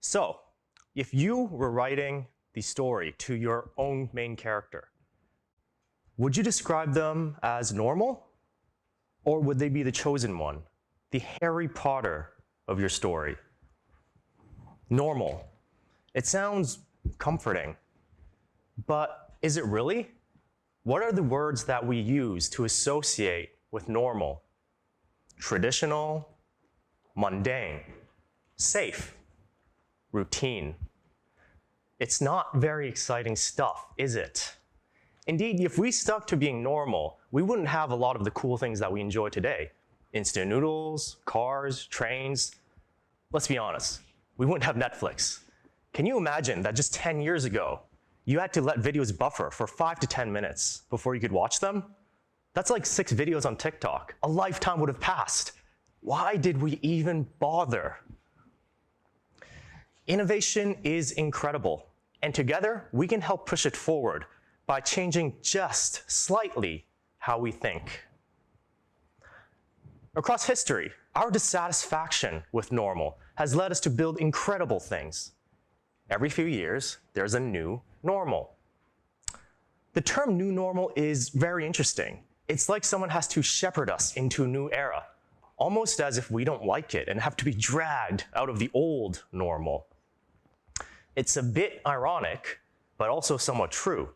So, if you were writing the story to your own main character, would you describe them as normal? Or would they be the chosen one, the Harry Potter of your story? Normal. It sounds comforting, but is it really? What are the words that we use to associate with normal? Traditional, mundane, safe, routine. It's not very exciting stuff, is it? Indeed, if we stuck to being normal, we wouldn't have a lot of the cool things that we enjoy today. Instant noodles, cars, trains. Let's be honest, we wouldn't have Netflix. Can you imagine that just 10 years ago, you had to let videos buffer for 5 to 10 minutes before you could watch them? That's like 6 videos on TikTok. A lifetime would have passed. Why did we even bother? Innovation is incredible, and together we can help push it forward by changing just slightly how we think. Across history, our dissatisfaction with normal has led us to build incredible things. Every few years, there's a new normal. The term new normal is very interesting. It's like someone has to shepherd us into a new era, almost as if we don't like it and have to be dragged out of the old normal. It's a bit ironic, but also somewhat true,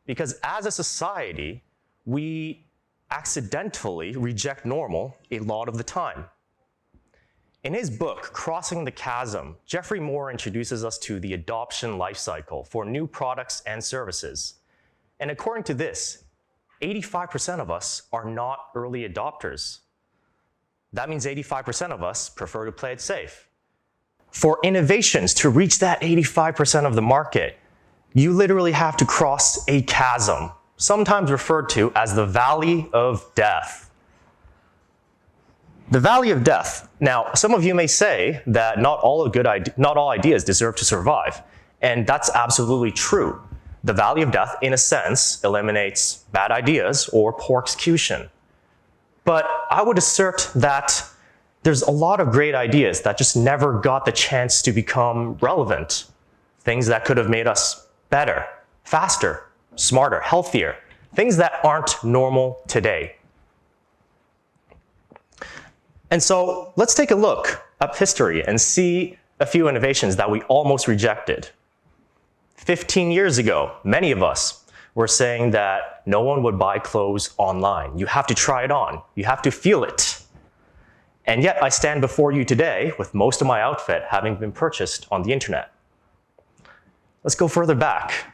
because as a society, we accidentally reject normal a lot of the time. In his book, Crossing the Chasm, Geoffrey Moore introduces us to the adoption life cycle for new products and services. And according to this, 85% of us are not early adopters. That means 85% of us prefer to play it safe. For innovations to reach that 85% of the market, you literally have to cross a chasm, sometimes referred to as the Valley of Death. The Valley of Death. Now, some of you may say that not all ideas deserve to survive, and that's absolutely true. The Valley of Death, in a sense, eliminates bad ideas or poor execution. But I would assert that there's a lot of great ideas that just never got the chance to become relevant. Things that could have made us better, faster, smarter, healthier. Things that aren't normal today. And so let's take a look up history and see a few innovations that we almost rejected. 15 years ago, many of us were saying that no one would buy clothes online. You have to try it on. You have to feel it. And yet I stand before you today with most of my outfit having been purchased on the internet. Let's go further back.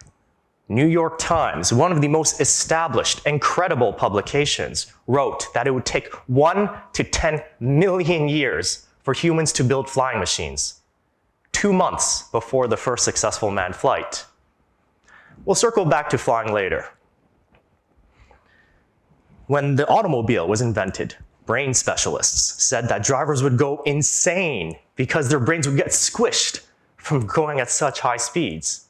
New York Times, one of the most established and credible publications, wrote that it would take 1 to 10 million years for humans to build flying machines. 2 months before the first successful manned flight. We'll circle back to flying later. When the automobile was invented, brain specialists said that drivers would go insane because their brains would get squished from going at such high speeds.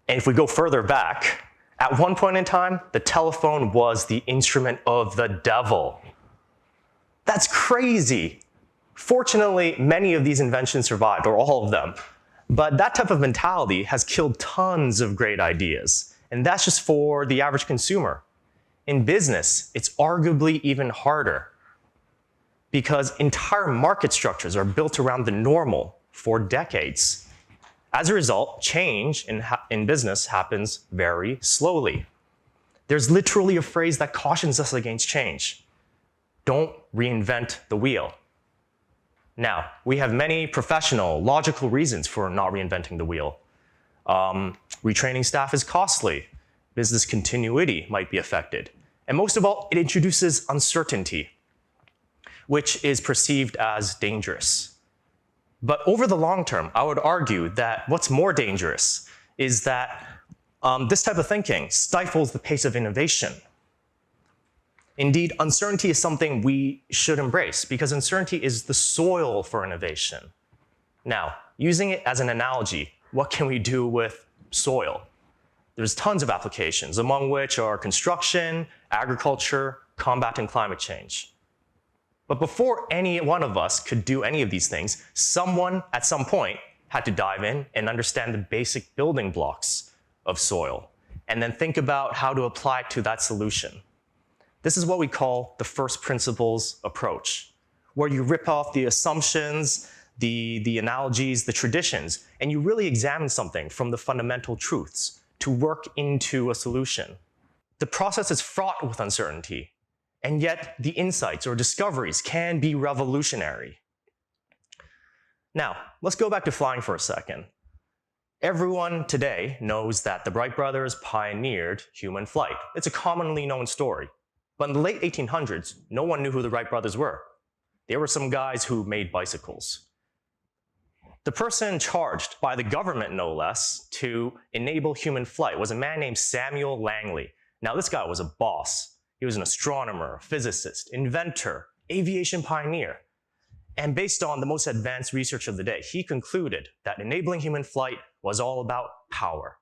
And if we go further back, at one point in time, the telephone was the instrument of the devil. That's crazy. Fortunately, many of these inventions survived, or all of them. But that type of mentality has killed tons of great ideas. And that's just for the average consumer. In business, it's arguably even harder because entire market structures are built around the normal for decades. As a result, change in business happens very slowly. There's literally a phrase that cautions us against change. Don't reinvent the wheel. Now, we have many professional, logical reasons for not reinventing the wheel. Retraining staff is costly. Business continuity might be affected. And most of all, it introduces uncertainty, which is perceived as dangerous. But over the long term, I would argue that what's more dangerous is that this type of thinking stifles the pace of innovation. Indeed, uncertainty is something we should embrace because uncertainty is the soil for innovation. Now, using it as an analogy, what can we do with soil? There's tons of applications, among which are construction, agriculture, combating climate change. But before any one of us could do any of these things, someone at some point had to dive in and understand the basic building blocks of soil, and then think about how to apply it to that solution. This is what we call the first principles approach, where you rip off the assumptions, the analogies, the traditions, and you really examine something from the fundamental truths to work into a solution. The process is fraught with uncertainty, and yet the insights or discoveries can be revolutionary. Now, let's go back to flying for a second. Everyone today knows that the Wright brothers pioneered human flight. It's a commonly known story. But in the late 1800s, no one knew who the Wright brothers were. They were some guys who made bicycles. The person charged by the government, no less, to enable human flight was a man named Samuel Langley. Now, this guy was a boss. He was an astronomer, physicist, inventor, aviation pioneer. And based on the most advanced research of the day, he concluded that enabling human flight was all about power.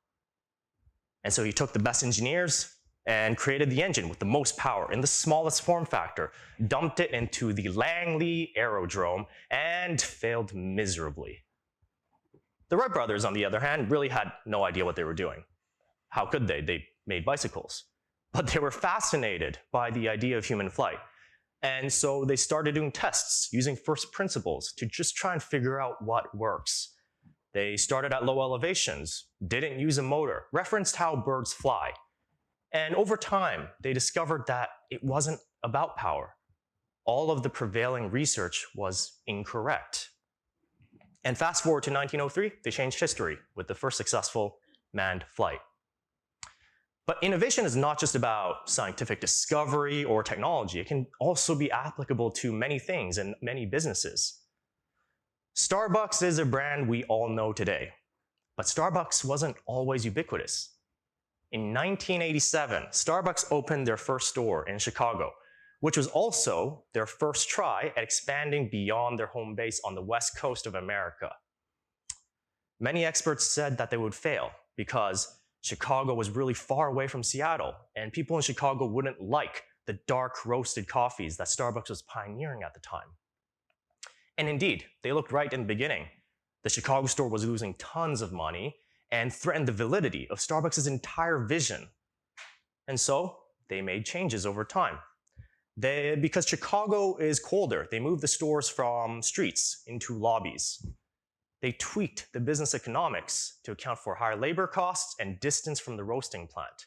And so he took the best engineers and created the engine with the most power in the smallest form factor, dumped it into the Langley Aerodrome, and failed miserably. The Wright brothers, on the other hand, really had no idea what they were doing. How could they? They made bicycles. But they were fascinated by the idea of human flight. And so they started doing tests using first principles to just try and figure out what works. They started at low elevations, didn't use a motor, referenced how birds fly. And over time, they discovered that it wasn't about power. All of the prevailing research was incorrect. And fast forward to 1903, they changed history with the first successful manned flight. But innovation is not just about scientific discovery or technology. It can also be applicable to many things and many businesses. Starbucks is a brand we all know today, but Starbucks wasn't always ubiquitous. In 1987, Starbucks opened their first store in Chicago, which was also their first try at expanding beyond their home base on the west coast of America. Many experts said that they would fail because Chicago was really far away from Seattle, and people in Chicago wouldn't like the dark roasted coffees that Starbucks was pioneering at the time. And indeed, they looked right in the beginning. The Chicago store was losing tons of money and threatened the validity of Starbucks' entire vision. And so they made changes over time. Because Chicago is colder, they moved the stores from streets into lobbies. They tweaked the business economics to account for higher labor costs and distance from the roasting plant.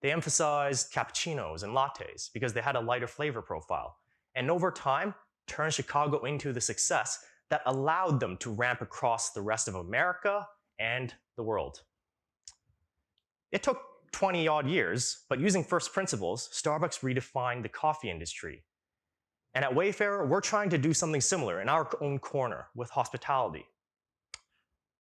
They emphasized cappuccinos and lattes because they had a lighter flavor profile. And over time, turned Chicago into the success that allowed them to ramp across the rest of America and the world. It took 20-odd years, but using first principles, Starbucks redefined the coffee industry. And at Wayfarer, we're trying to do something similar in our own corner with hospitality.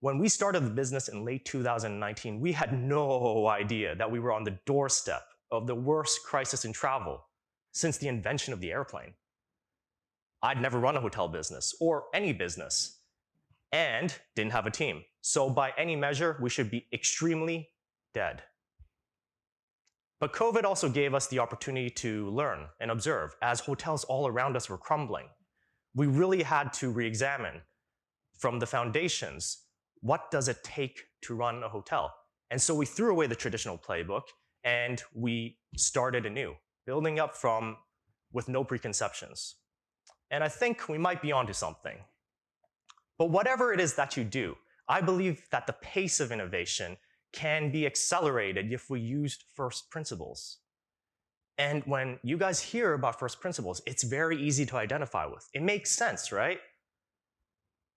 When we started the business in late 2019, we had no idea that we were on the doorstep of the worst crisis in travel since the invention of the airplane. I'd never run a hotel business or any business and didn't have a team. So by any measure, we should be extremely dead. But COVID also gave us the opportunity to learn and observe as hotels all around us were crumbling. We really had to re-examine from the foundations, what does it take to run a hotel? And so we threw away the traditional playbook and we started anew, building up with no preconceptions. And I think we might be onto something. But whatever it is that you do, I believe that the pace of innovation can be accelerated if we used first principles. And when you guys hear about first principles, it's very easy to identify with. It makes sense, right?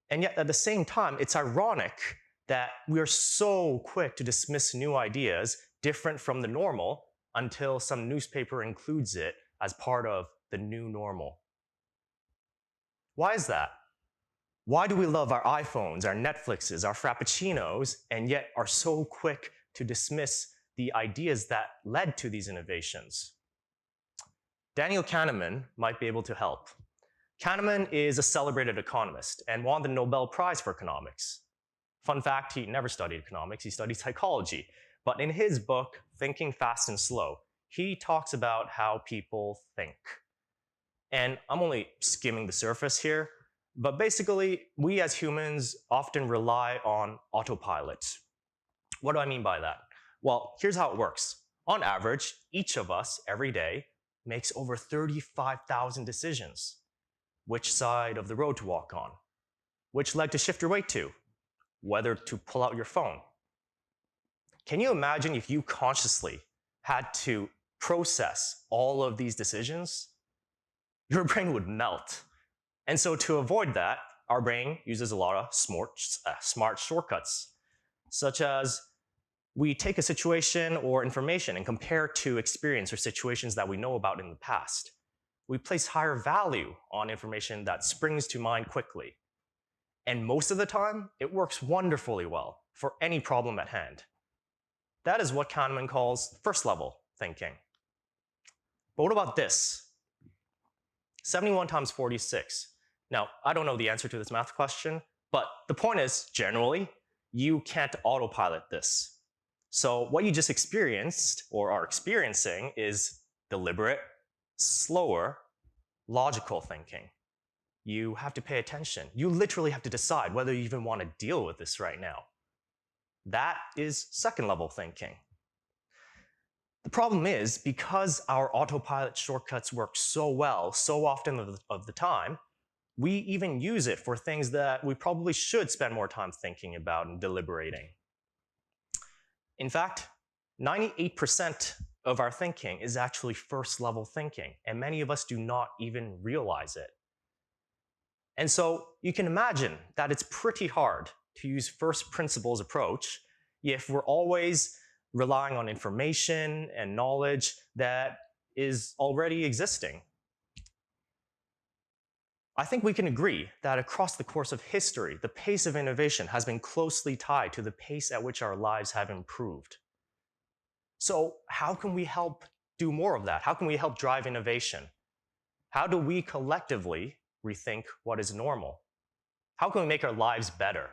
And yet at the same time, it's ironic that we are so quick to dismiss new ideas different from the normal until some newspaper includes it as part of the new normal. Why is that? Why do we love our iPhones, our Netflixes, our Frappuccinos, and yet are so quick to dismiss the ideas that led to these innovations? Daniel Kahneman might be able to help. Kahneman is a celebrated economist and won the Nobel Prize for economics. Fun fact, he never studied economics, he studied psychology. But in his book, Thinking Fast and Slow, he talks about how people think. And I'm only skimming the surface here, But basically, we as humans often rely on autopilot. What do I mean by that? Well, here's how it works. On average, each of us every day makes over 35,000 decisions. Which side of the road to walk on? Which leg to shift your weight to? Whether to pull out your phone. Can you imagine if you consciously had to process all of these decisions? Your brain would melt. And so to avoid that, our brain uses a lot of smart shortcuts, such as we take a situation or information and compare it to experience or situations that we know about in the past. We place higher value on information that springs to mind quickly. And most of the time, it works wonderfully well for any problem at hand. That is what Kahneman calls first-level thinking. But what about this? 71 times 46. Now, I don't know the answer to this math question, but the point is, generally, you can't autopilot this. So what you just experienced or are experiencing is deliberate, slower, logical thinking. You have to pay attention. You literally have to decide whether you even want to deal with this right now. That is second-level thinking. The problem is, because our autopilot shortcuts work so well, so often of the time, we even use it for things that we probably should spend more time thinking about and deliberating. In fact, 98% of our thinking is actually first-level thinking, and many of us do not even realize it. And so you can imagine that it's pretty hard to use first principles approach if we're always relying on information and knowledge that is already existing. I think we can agree that across the course of history, the pace of innovation has been closely tied to the pace at which our lives have improved. So how can we help do more of that? How can we help drive innovation? How do we collectively rethink what is normal? How can we make our lives better?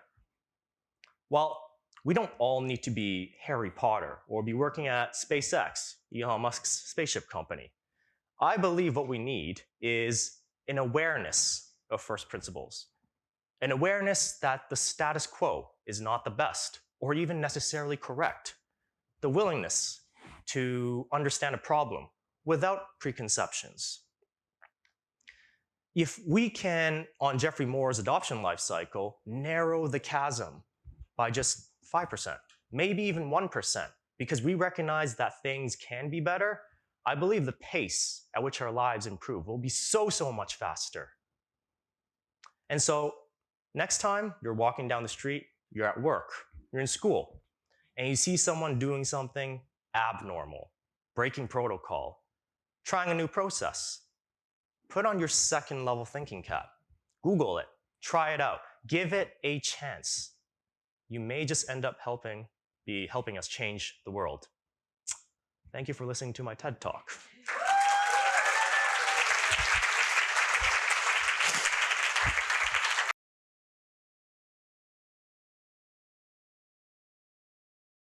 Well, we don't all need to be Harry Potter or be working at SpaceX, Elon Musk's spaceship company. I believe what we need is an awareness of first principles, an awareness that the status quo is not the best or even necessarily correct, the willingness to understand a problem without preconceptions. If we can, on Jeffrey Moore's adoption life cycle, narrow the chasm by just 5%, maybe even 1%, because we recognize that things can be better, I believe the pace at which our lives improve will be so much faster. And so next time you're walking down the street, you're at work, you're in school, and you see someone doing something abnormal, breaking protocol, trying a new process, put on your second-level thinking cap. Google it, try it out, give it a chance. You may just end up helping us change the world. Thank you for listening to my TED Talk.